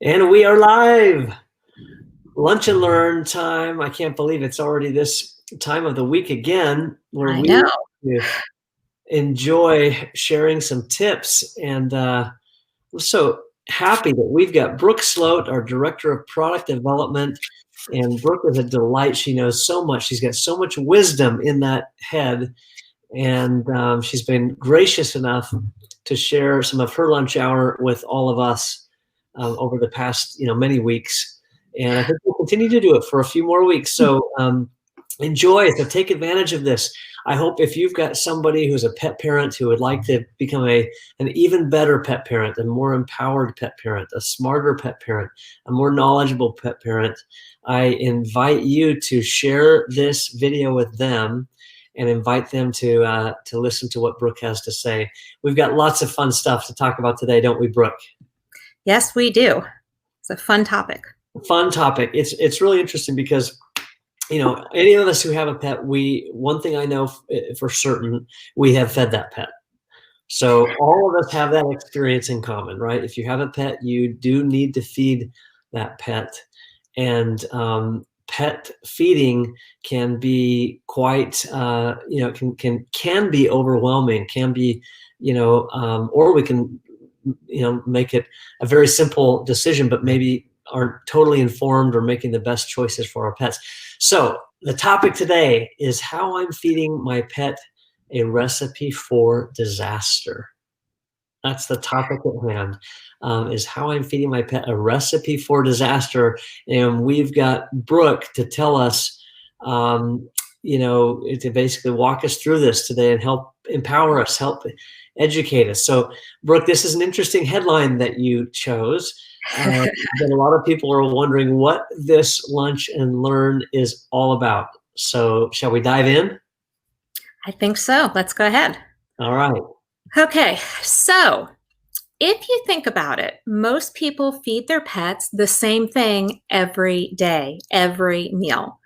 And we are live. Lunch and learn time. I can't believe it's already this time of the week again where I we know. enjoy sharing some tips. And we're so happy that we've got Brooke Sloate, our Director of Product Development. And Brooke is a delight. She knows so much. She's got so much wisdom in that head. And she's been gracious enough to share some of her lunch hour with all of us over the past many weeks, and I think we'll continue to do it for a few more weeks. So enjoy. So take advantage of this. I hope if you've got somebody who's a pet parent who would like to become an even better pet parent, a more empowered pet parent, a smarter pet parent, a more knowledgeable pet parent, I invite you to share this video with them and invite them to listen to what Brooke has to say. We've got lots of fun stuff to talk about today, don't we, Brooke? Yes, we do. It's a fun topic. Fun topic. It's really interesting because any of us who have a pet, one thing I know for certain, we have fed that pet. So all of us have that experience in common, right? If you have a pet, you do need to feed that pet, and pet feeding can be quite can be overwhelming, can be or we can make it a very simple decision, but maybe aren't totally informed or making the best choices for our pets. So the topic today is how I'm feeding my pet a recipe for disaster. That's the topic at hand, is how I'm feeding my pet a recipe for disaster. And we've got Brooke to tell us, to basically walk us through this today and help empower us, help educate us. So, Brooke, this is an interesting headline that you chose. But a lot of people are wondering what this Lunch and Learn is all about. So, shall we dive in? I think so. Let's go ahead. All right. Okay, so if you think about it, most people feed their pets the same thing every day, every meal.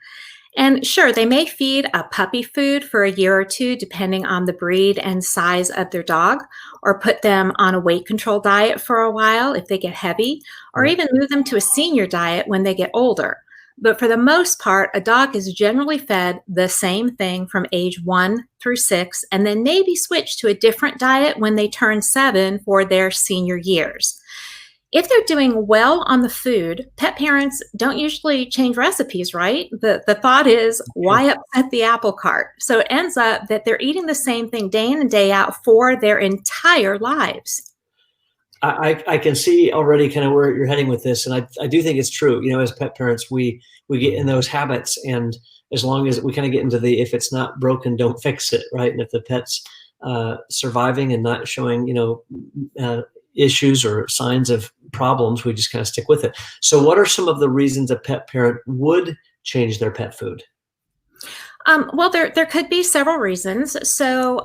And sure, they may feed a puppy food for a year or two, depending on the breed and size of their dog, or put them on a weight control diet for a while if they get heavy, or even move them to a senior diet when they get older. But for the most part, a dog is generally fed the same thing from age 1 through 6, and then maybe switch to a different diet when they turn 7 for their senior years. If they're doing well on the food, pet parents don't usually change recipes, right? The thought is, why upset the apple cart? So it ends up that they're eating the same thing day in and day out for their entire lives. I can see already kind of where you're heading with this, and I do think it's true. As pet parents, we get in those habits, and as long as we kind of get into the if it's not broken, don't fix it, right? And if the pet's surviving and not showing issues or signs of problems, we just kind of stick with it. So, what are some of the reasons a pet parent would change their pet food? Well, there could be several reasons. So,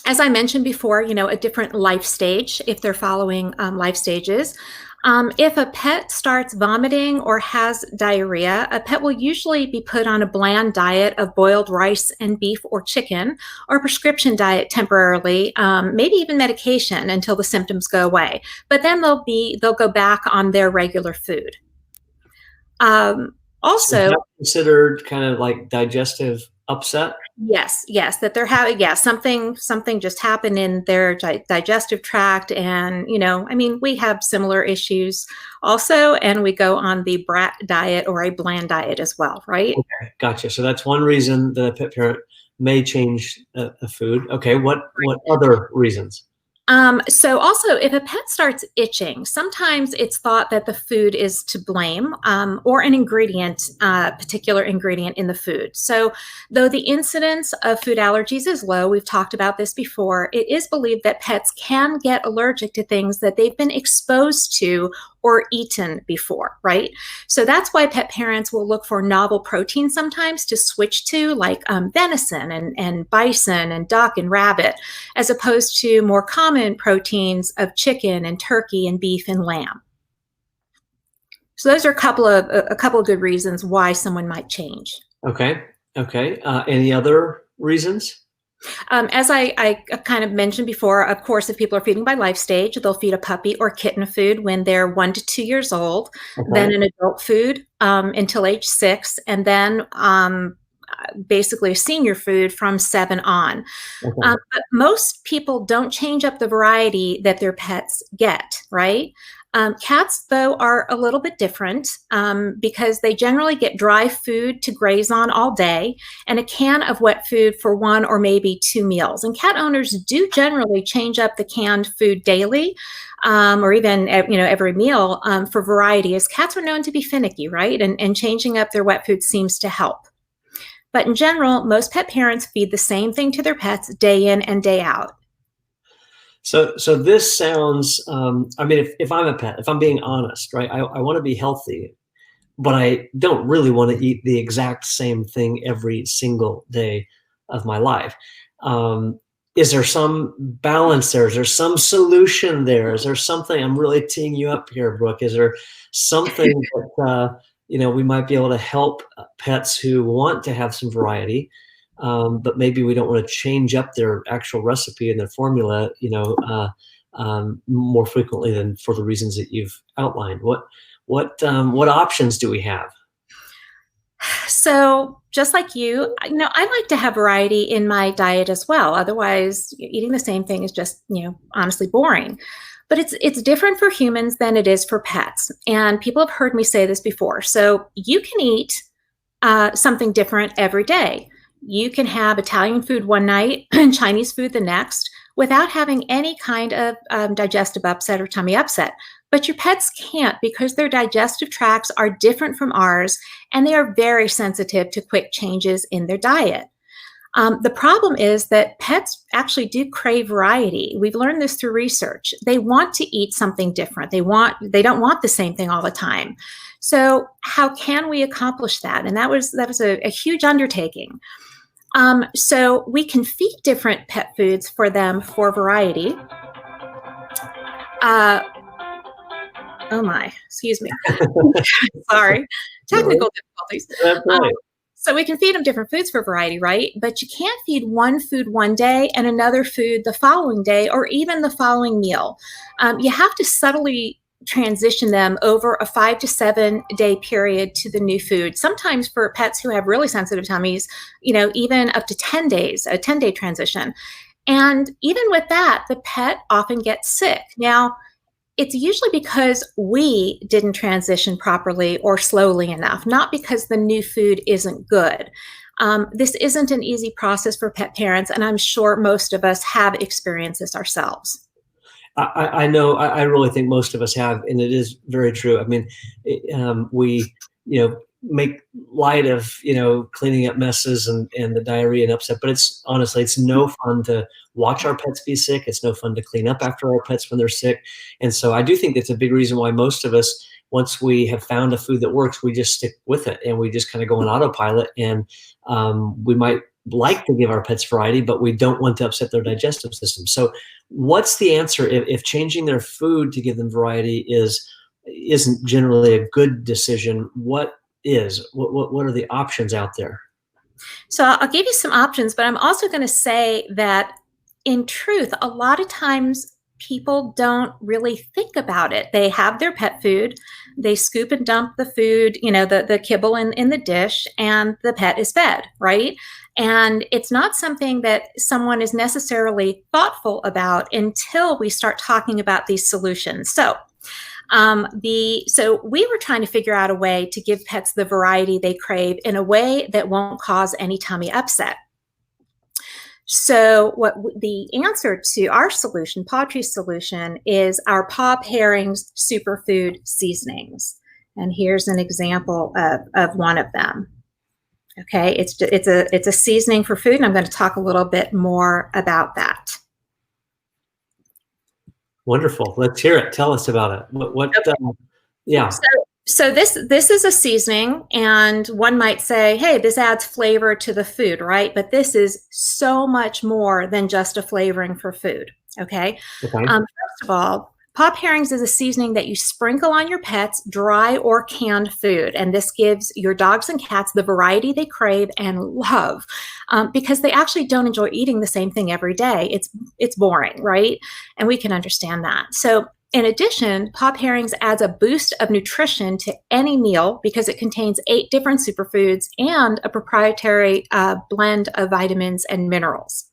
as I mentioned before, a different life stage, if they're following life stages. If a pet starts vomiting or has diarrhea, a pet will usually be put on a bland diet of boiled rice and beef or chicken, or a prescription diet temporarily, maybe even medication until the symptoms go away. But then they'll go back on their regular food. Also, considered kind of like digestive upset. Yes, that they're having, something just happened in their digestive tract. And, we have similar issues also, and we go on the brat diet or a bland diet as well, right? Okay, gotcha. So that's one reason that a pet parent may change a food. Okay, what other reasons? So also, if a pet starts itching, sometimes it's thought that the food is to blame, or an particular ingredient in the food. So though the incidence of food allergies is low, we've talked about this before, it is believed that pets can get allergic to things that they've been exposed to or eaten before, right? So that's why pet parents will look for novel proteins sometimes to switch to, like venison and bison and duck and rabbit, as opposed to more common proteins of chicken and turkey and beef and lamb. So those are a couple of good reasons why someone might change. Okay. Any other reasons? As I kind of mentioned before, of course, if people are feeding by life stage, they'll feed a puppy or kitten food when they're 1 to 2 years old, Okay. then an adult food until age 6, and then basically a senior food from 7 on. Okay. But most people don't change up the variety that their pets get, right? Cats, though, are a little bit different because they generally get dry food to graze on all day and a can of wet food for 1 or maybe 2 meals. And cat owners do generally change up the canned food daily or even every meal for variety, as cats are known to be finicky, right? And changing up their wet food seems to help. But in general, most pet parents feed the same thing to their pets day in and day out. So this sounds, I mean, if I'm a pet, if I'm being honest, right, I want to be healthy, but I don't really want to eat the exact same thing every single day of my life. Um, is there some balance there? Is there some solution there? Is there something? I'm really teeing you up here, Brooke. Is there something that we might be able to help pets who want to have some variety, but maybe we don't want to change up their actual recipe and their formula, more frequently than for the reasons that you've outlined? What options do we have? So, just like you, I like to have variety in my diet as well. Otherwise, eating the same thing is just, honestly boring. But it's different for humans than it is for pets. And people have heard me say this before. So, you can eat something different every day. You can have Italian food one night and Chinese food the next without having any kind of digestive upset or tummy upset. But your pets can't because their digestive tracts are different from ours and they are very sensitive to quick changes in their diet. The problem is that pets actually do crave variety. We've learned this through research. They want to eat something different. They don't want the same thing all the time. So how can we accomplish that? And that was a huge undertaking. So we can feed different pet foods for them for variety. Oh my, excuse me. Sorry, technical difficulties. That's Um, right. so we can feed them different foods for variety, right? But you can't feed one food one day and another food the following day or even the following meal. You have to subtly transition them over a 5 to 7 day period to the new food. Sometimes for pets who have really sensitive tummies, even up to 10 days, a 10-day transition. And even with that, the pet often gets sick. Now, it's usually because we didn't transition properly or slowly enough, not because the new food isn't good. This isn't an easy process for pet parents, and I'm sure most of us have experienced this ourselves. I know. I really think most of us have, and it is very true. I mean, we make light of cleaning up messes and the diarrhea and upset, but it's honestly it's no fun to watch our pets be sick. It's no fun to clean up after our pets when they're sick, and so I do think that's a big reason why most of us, once we have found a food that works, we just stick with it and we just kind of go on autopilot. And we might like to give our pets variety, but we don't want to upset their digestive system. So what's the answer if changing their food to give them variety isn't generally a good decision? What is? What are the options out there? So I'll give you some options, but I'm also going to say that in truth, a lot of times people don't really think about it. They have their pet food, they scoop and dump the food, the kibble in the dish, and the pet is fed, right? And it's not something that someone is necessarily thoughtful about until we start talking about these solutions. So we were trying to figure out a way to give pets the variety they crave in a way that won't cause any tummy upset. So the answer to our solution, Pawtree's solution, is our Paw Pairings Superfood Seasonings. And here's an example of one of them. Okay, it's a seasoning for food, and I'm going to talk a little bit more about that. Wonderful. Let's hear it. Tell us about it. Okay. Yeah. So this is a seasoning, and one might say, hey, this adds flavor to the food, right? But this is so much more than just a flavoring for food, okay? Okay. First of all, Pop herrings is a seasoning that you sprinkle on your pets, dry or canned food. And this gives your dogs and cats the variety they crave and love, because they actually don't enjoy eating the same thing every day. It's boring, right? And we can understand that. So in addition, Pop herrings adds a boost of nutrition to any meal because it contains 8 different superfoods and a proprietary blend of vitamins and minerals.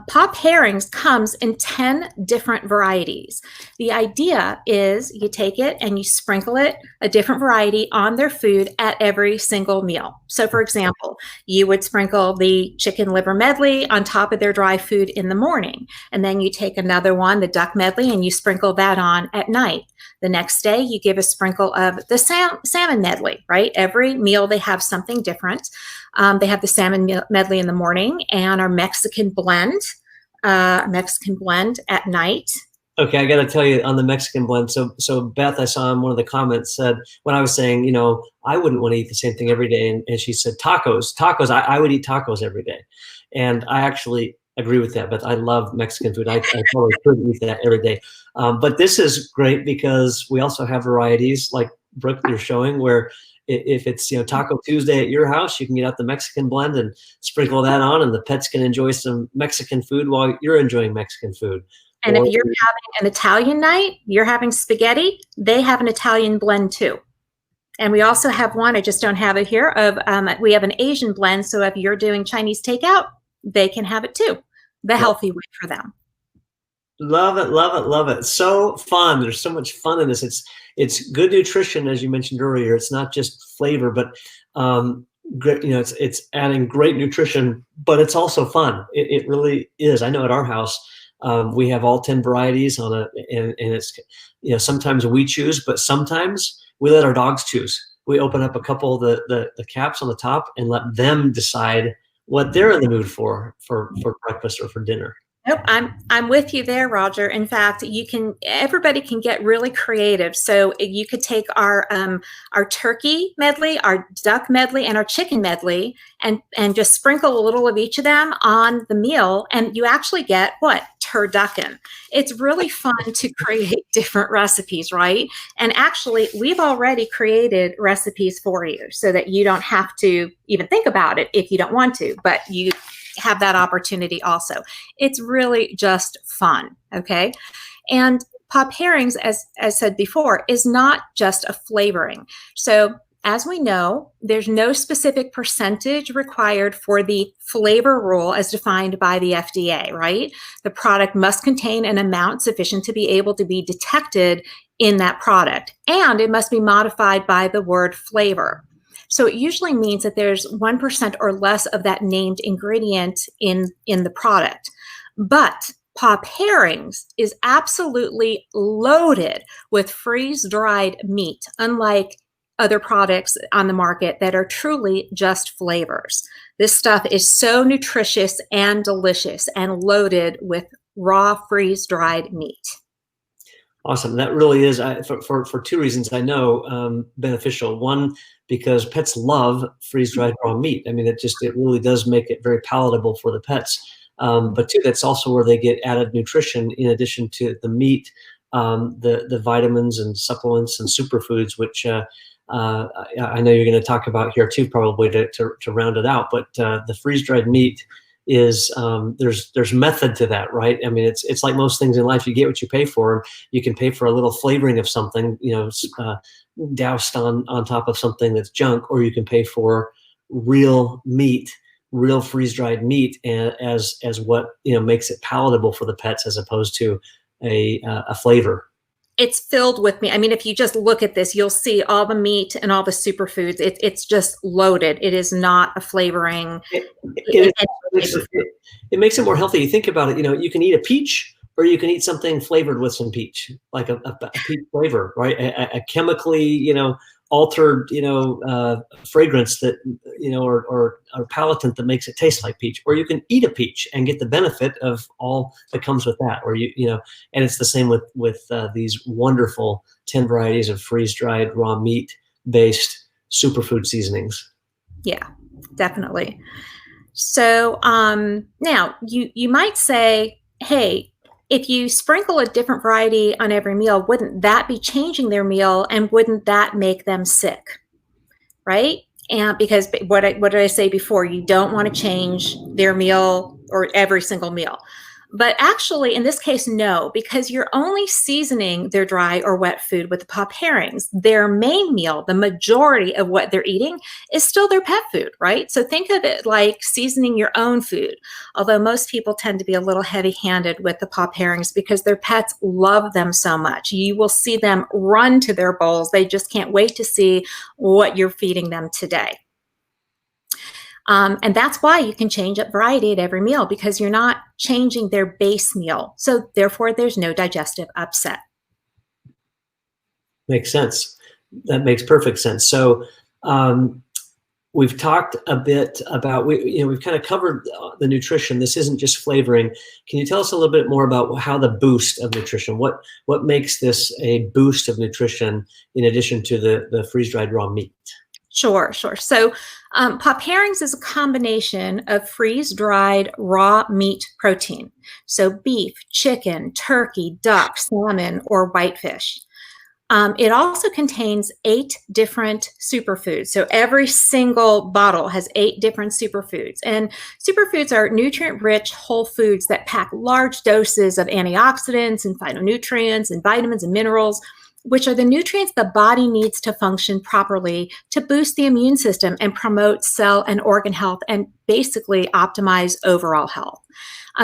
Pop herrings comes in 10 different varieties. The idea is you take it and you sprinkle it, a different variety, on their food at every single meal. So for example, you would sprinkle the chicken liver medley on top of their dry food in the morning. And then you take another one, the duck medley, and you sprinkle that on at night. The next day, you give a sprinkle of the salmon medley, right? Every meal, they have something different. They have the salmon medley in the morning and our Mexican blend at night. Okay, I got to tell you on the Mexican blend. So Beth, I saw in one of the comments, said when I was saying, I wouldn't want to eat the same thing every day, and she said tacos. I would eat tacos every day, and I actually agree with that. But I love Mexican food. I totally couldn't eat that every day. But this is great because we also have varieties like Brooke, you're showing, where if it's Taco Tuesday at your house, you can get out the Mexican blend and sprinkle that on, and the pets can enjoy some Mexican food while you're enjoying Mexican food. And if you're having an Italian night, you're having spaghetti, they have an Italian blend too. And we also have one, I just don't have it here, we have an Asian blend. So if you're doing Chinese takeout, they can have it too. The healthy way for them. Love it, love it, love it. So fun. There's so much fun in this. It's good nutrition, as you mentioned earlier. It's not just flavor, but it's adding great nutrition, but it's also fun. It really is. I know at our house, we have all 10 varieties and it's, sometimes we choose, but sometimes we let our dogs choose. We open up a couple of the caps on the top and let them decide what they're in the mood for breakfast or for dinner. Nope, I'm with you there, Roger. In fact, everybody can get really creative. So you could take our turkey medley, our duck medley, and our chicken medley, and just sprinkle a little of each of them on the meal, and you actually get what? Turducken. It's really fun to create different recipes, right? And actually, we've already created recipes for you so that you don't have to even think about it if you don't want to, but you have that opportunity also. It's really just fun, okay? And Pop herrings, as said before, is not just a flavoring. So as we know, there's no specific percentage required for the flavor rule as defined by the FDA, right? The product must contain an amount sufficient to be able to be detected in that product, and it must be modified by the word flavor. So it usually means that there's 1% or less of that named ingredient in the product. But Pop herrings is absolutely loaded with freeze-dried meat, unlike other products on the market that are truly just flavors. This stuff is so nutritious and delicious and loaded with raw freeze-dried meat. Awesome. That really is, for 2 reasons I know, beneficial. One, because pets love freeze-dried raw meat. I mean, it really does make it very palatable for the pets. But 2, that's also where they get added nutrition in addition to the meat, the vitamins and supplements and superfoods, which I know you're going to talk about here too, probably to round it out. But the freeze-dried meat is there's method to that, right? I mean, it's like most things in life. You get what you pay for. You can pay for a little flavoring of something, doused on top of something that's junk, or you can pay for real meat, real freeze-dried meat, as what makes it palatable for the pets, as opposed to a flavor. It's filled with meat. I mean, if you just look at this, you'll see all the meat and all the superfoods. It's just loaded. It is not a flavoring. It makes it more healthy. You think about it, you can eat a peach, or you can eat something flavored with some peach, like a peach flavor, right? A chemically, altered, fragrance that, or palatant that makes it taste like peach. Or you can eat a peach and get the benefit of all that comes with that. Or and it's the same with these wonderful 10 varieties of freeze-dried raw meat-based superfood seasonings. Yeah, definitely. So now you might say, hey, if you sprinkle a different variety on every meal, wouldn't that be changing their meal, and wouldn't that make them sick? Right? And because what did I say before? You don't want to change their meal or every single meal. But actually, in this case, no, because you're only seasoning their dry or wet food with the pop pairings. Their main meal, the majority of what they're eating, is still their pet food, right? So think of it like seasoning your own food, although most people tend to be a little heavy-handed with the pop pairings because their pets love them so much. You will see them run to their bowls. They just can't wait to see what you're feeding them today. And that's why you can change up variety at every meal, because you're not changing their base meal. So therefore, there's no digestive upset. Makes sense. That makes perfect sense. So we've talked a bit about, we've kind of covered the nutrition. This isn't just flavoring. Can you tell us a little bit more about how the boost of nutrition, what makes this a boost of nutrition in addition to the freeze-dried raw meat? Sure. So pop pairings is a combination of freeze-dried raw meat protein. So beef, chicken, turkey, duck, salmon, or whitefish. It also contains 8 different superfoods. So every single bottle has 8 different superfoods. And superfoods are nutrient-rich whole foods that pack large doses of antioxidants and phytonutrients and vitamins and minerals, which are the nutrients the body needs to function properly to boost the immune system and promote cell and organ health and basically optimize overall health.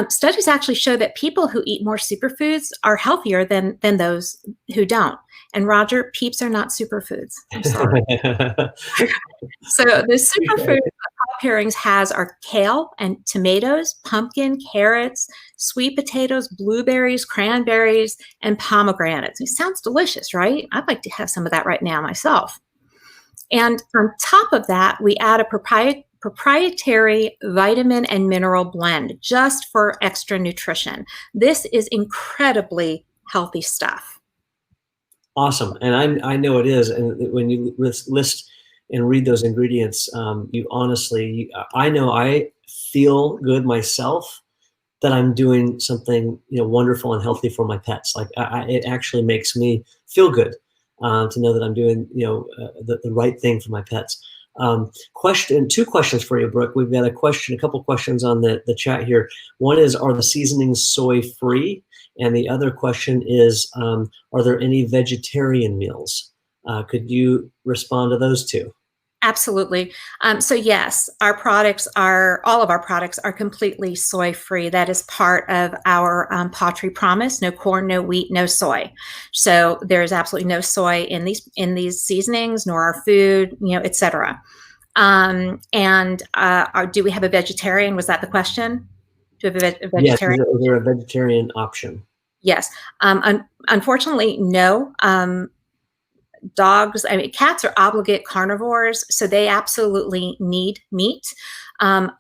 Studies actually show that people who eat more superfoods are healthier than those who don't. And Roger, peeps are not superfoods. I'm sorry. So the superfoods that pop pairings has are kale and tomatoes, pumpkin, carrots, sweet potatoes, blueberries, cranberries, and pomegranates. It sounds delicious, right? I'd like to have some of that right now myself. And on top of that, we add a proprietary vitamin and mineral blend just for extra nutrition. This is incredibly healthy stuff. Awesome. And I know it is. And when you list and read those ingredients, you honestly, I know I feel good myself that I'm doing something, wonderful and healthy for my pets. Like it actually makes me feel good to know that I'm doing, the right thing for my pets. Two questions for you, Brooke. We've got a couple questions on the chat here. One is, are the seasonings soy free? And the other question is, are there any vegetarian meals? Could you respond to those two? Absolutely. So yes, all of our products are completely soy free. That is part of our Pottery Promise: no corn, no wheat, no soy. So there's absolutely no soy in these seasonings, nor our food, etc. Do we have a vegetarian? Was that the question? Do we have a vegetarian? Yes. Is there a vegetarian option? Yes. Unfortunately, no. Cats are obligate carnivores, so they absolutely need meat.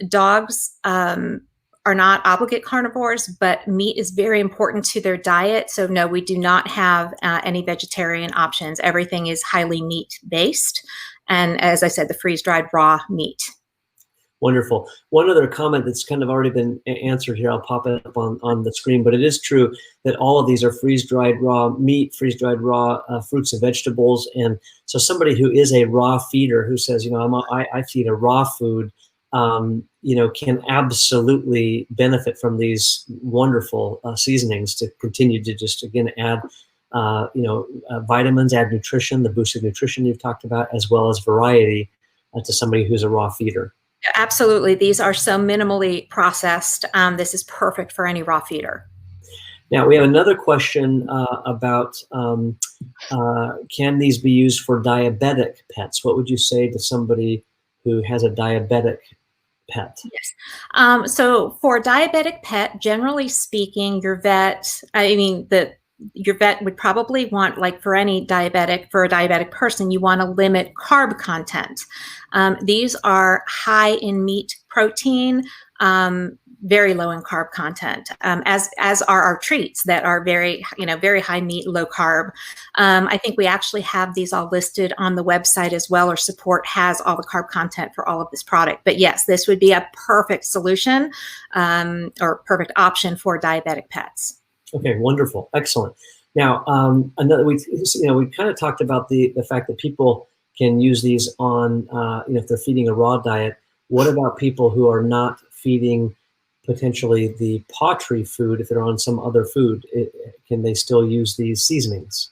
Dogs are not obligate carnivores, but meat is very important to their diet. So no, we do not have any vegetarian options. Everything is highly meat-based. And as I said, the freeze-dried raw meat. Wonderful. One other comment that's kind of already been answered here, I'll pop it up on the screen, but it is true that all of these are freeze-dried raw meat, freeze-dried raw fruits and vegetables. And so somebody who is a raw feeder who says, I feed a raw food, can absolutely benefit from these wonderful seasonings to continue to just, again, add vitamins, add nutrition, the boosted nutrition you've talked about, as well as variety to somebody who's a raw feeder. Absolutely. These are so minimally processed. This is perfect for any raw feeder. Now, we have another question about can these be used for diabetic pets? What would you say to somebody who has a diabetic pet? Yes. So for a diabetic pet, generally speaking, your vet would probably want, like for a diabetic person, you want to limit carb content. These are high in meat protein, very low in carb content, as are our treats that are very high meat, low carb. I think we actually have these all listed on the website as well, or support has all the carb content for all of this product. But yes, this would be a perfect solution or perfect option for diabetic pets. Okay, wonderful, excellent. Now, another we kind of talked about the fact that people can use these on if they're feeding a raw diet. What about people who are not feeding potentially the pottery food? If they're on some other food, can they still use these seasonings?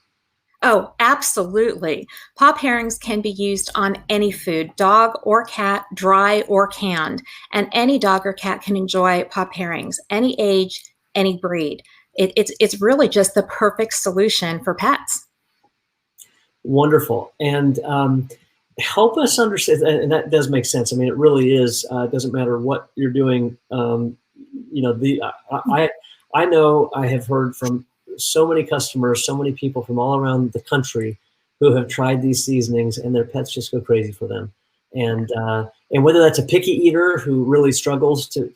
Oh, absolutely. Pop herrings can be used on any food, dog or cat, dry or canned, and any dog or cat can enjoy pop herrings, any age, any breed. It's really just the perfect solution for pets. Wonderful. And help us understand, and that does make sense. I mean, it really is. It doesn't matter what you're doing. I know I have heard from so many customers, so many people from all around the country who have tried these seasonings, and their pets just go crazy for them. And whether that's a picky eater who really struggles to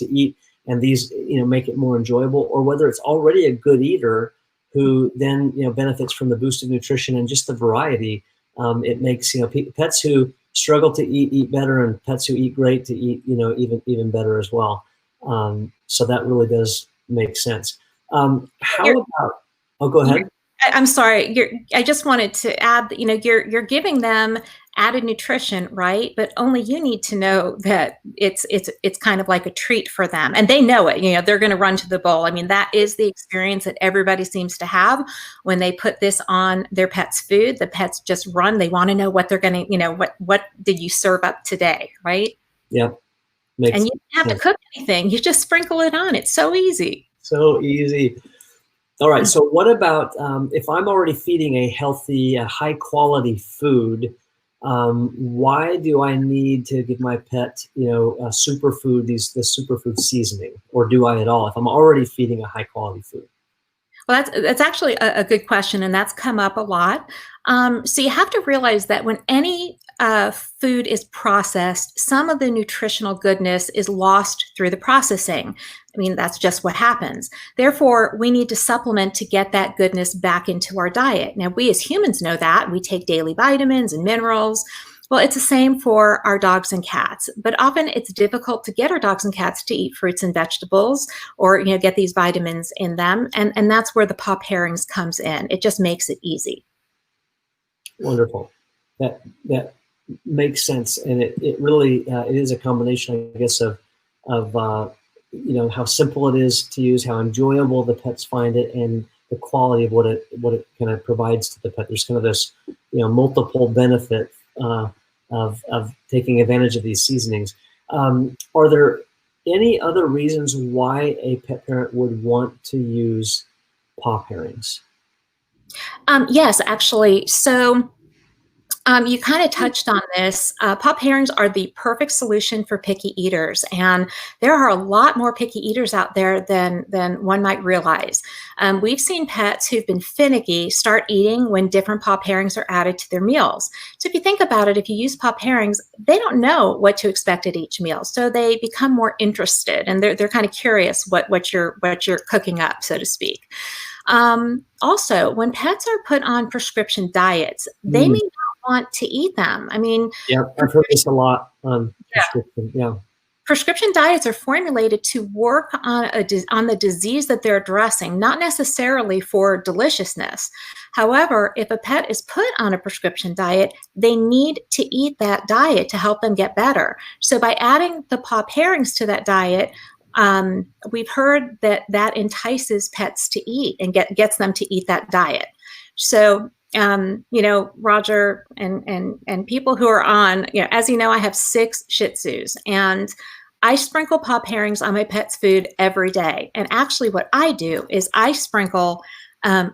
eat, and these make it more enjoyable, or whether it's already a good eater who then benefits from the boost of nutrition and just the variety. It makes pets who struggle to eat better, and pets who eat great to eat even better as well. So that really does make sense. How You're, about? Oh, go ahead. I'm sorry. I just wanted to add that you're giving them added nutrition, right? But only you need to know that it's kind of like a treat for them, and they know it. They're going to run to the bowl. I mean, that is the experience that everybody seems to have when they put this on their pet's food. The pets just run. They want to know what they're going to, what did you serve up today, right? Yeah, And makes you don't have sense. to cook anything. You just sprinkle it on. It's so easy. So easy. All right. So what about if I'm already feeding a healthy, high quality food? Why do I need to give my pet, a superfood, the superfood seasoning, or do I at all if I'm already feeding a high quality food? Well, that's actually a good question, and that's come up a lot. So you have to realize that when any food is processed, some of the nutritional goodness is lost through the processing. I mean, that's just what happens. Therefore, we need to supplement to get that goodness back into our diet. Now, we as humans know that. We take daily vitamins and minerals. Well, it's the same for our dogs and cats, but often it's difficult to get our dogs and cats to eat fruits and vegetables or get these vitamins in them, and that's where the pop herrings comes in. It just makes it easy. Wonderful. That makes sense, and it really it is a combination, I guess, of how simple it is to use, how enjoyable the pets find it, and the quality of what it kind of provides to the pet. There's kind of this multiple benefit of taking advantage of these seasonings. Are there any other reasons why a pet parent would want to use pop herrings? Yes, actually. So you kind of touched on this. Pop herrings are the perfect solution for picky eaters, and there are a lot more picky eaters out there than one might realize. We've seen pets who've been finicky start eating when different pop herrings are added to their meals. So if you think about it, if you use pop herrings, they don't know what to expect at each meal, so they become more interested, and they're kind of curious what you're cooking up, so to speak. Also, when pets are put on prescription diets, they may not want to eat them. I mean, Yeah, I've heard this a lot on yeah, prescription. Yeah. prescription diets are formulated to work on the disease that they're addressing, not necessarily for deliciousness. However, if a pet is put on a prescription diet, they need to eat that diet to help them get better. So by adding the pop herrings to that diet, we've heard that entices pets to eat and gets them to eat that diet. So, Roger and people who are on, as you know, I have 6 Shih Tzus, and I sprinkle pop herrings on my pet's food every day. And actually, what I do is I sprinkle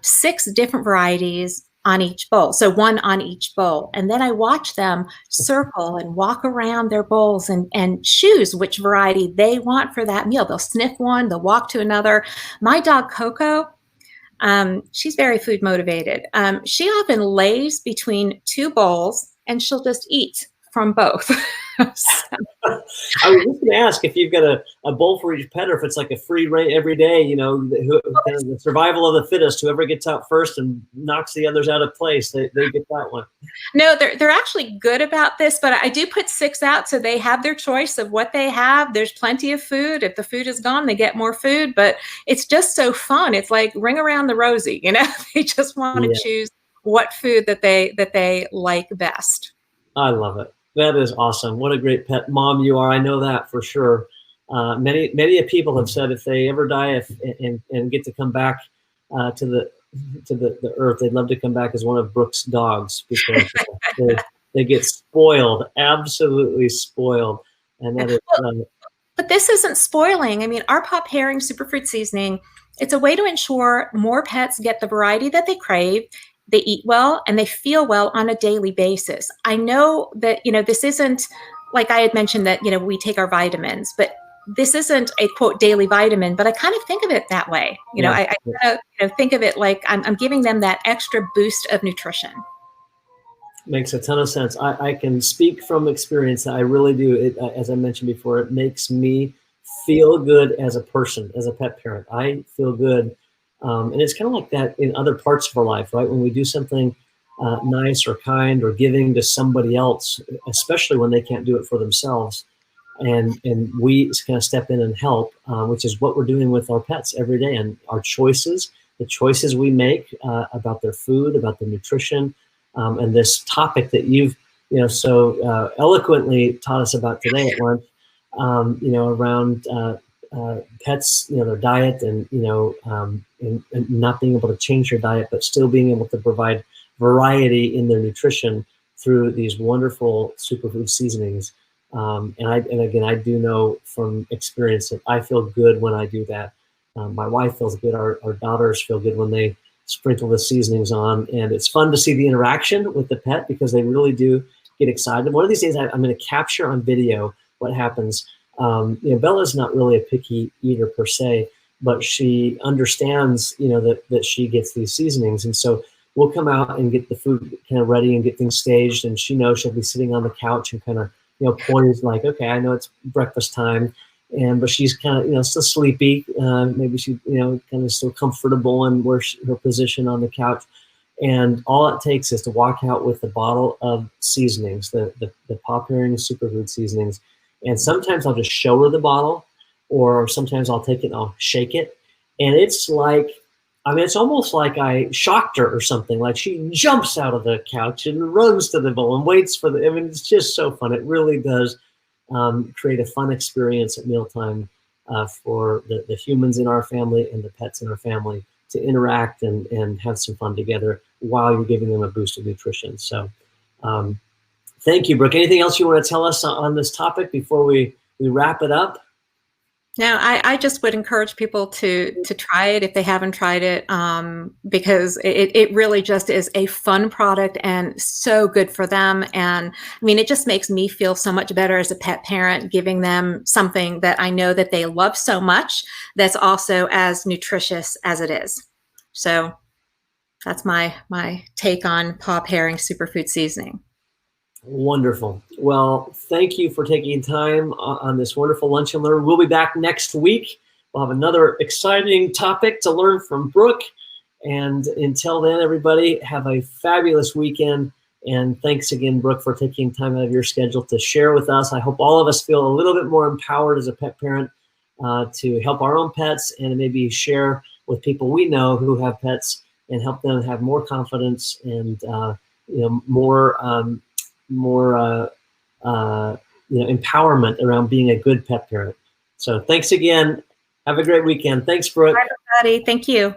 6 different varieties on each bowl. So one on each bowl. And then I watch them circle and walk around their bowls and choose which variety they want for that meal. They'll sniff one, they'll walk to another. My dog, Coco, she's very food motivated. She often lays between 2 bowls and she'll just eat from both. So, I was just going to ask if you've got a bowl for each pet, or if it's like a free range every day, kind of the survival of the fittest, whoever gets out first and knocks the others out of place, they get that one. no, they're actually good about this, but I do put 6 out so they have their choice of what they have. There's plenty of food. If the food is gone, they get more food, but it's just so fun. It's like ring around the rosy, They just want to Yeah, choose what food that they like best. I love it. That is awesome. What a great pet mom you are. I know that for sure. Many people have said if they ever die and get to come back to the earth, they'd love to come back as one of Brooke's dogs, because they get spoiled, absolutely spoiled. And that is, But this isn't spoiling. I mean, our Pop Herring Superfood Seasoning, it's a way to ensure more pets get the variety that they crave, they eat well, and they feel well on a daily basis. I know that, this isn't like I had mentioned that, we take our vitamins, but this isn't a quote daily vitamin, but I kind of think of it that way. yeah. I kind of, think of it like I'm giving them that extra boost of nutrition. Makes a ton of sense. I can speak from experience. I really do. As I mentioned before, it makes me feel good as a person, as a pet parent. I feel good. And it's kind of like that in other parts of our life, right? When we do something nice or kind or giving to somebody else, especially when they can't do it for themselves, and we kind of step in and help, which is what we're doing with our pets every day. And our choices, the choices we make about their food, about the nutrition, and this topic that you've so eloquently taught us about today at lunch, around pets, their diet, and and not being able to change their diet, but still being able to provide variety in their nutrition through these wonderful superfood seasonings. And again, I do know from experience that I feel good when I do that. My wife feels good. Our daughters feel good when they sprinkle the seasonings on, and it's fun to see the interaction with the pet because they really do get excited. One of these days, I'm going to capture on video what happens. Bella's not really a picky eater per se, but she understands, that she gets these seasonings, and so we'll come out and get the food kind of ready and get things staged, and she knows she'll be sitting on the couch and kind of poised, like, okay, I know it's breakfast time. But she's kind of, still sleepy. Maybe she, kind of still comfortable in her position on the couch. And all it takes is to walk out with a bottle of seasonings, the Pop Herring Superfood seasonings. And sometimes I'll just show her the bottle, or sometimes I'll take it and I'll shake it. And it's like, it's almost like I shocked her or something. Like she jumps out of the couch and runs to the bowl and waits for it's just so fun. It really does create a fun experience at mealtime for the humans in our family and the pets in our family to interact and have some fun together while you're giving them a boost of nutrition. So thank you, Brooke. Anything else you want to tell us on this topic before we wrap it up? No, I just would encourage people to try it if they haven't tried it, because it really just is a fun product and so good for them. And it just makes me feel so much better as a pet parent, giving them something that I know that they love so much that's also as nutritious as it is. So that's my take on Pop Herring Superfood Seasoning. Wonderful. Well, thank you for taking time on this wonderful Lunch and Learn. We'll be back next week. We'll have another exciting topic to learn from Brooke. And until then, everybody, have a fabulous weekend. And thanks again, Brooke, for taking time out of your schedule to share with us. I hope all of us feel a little bit more empowered as a pet parent to help our own pets and maybe share with people we know who have pets and help them have more confidence and more empowerment around being a good pet parent. So thanks again. Have a great weekend. Thanks, Brooke. Bye, everybody. Thank you.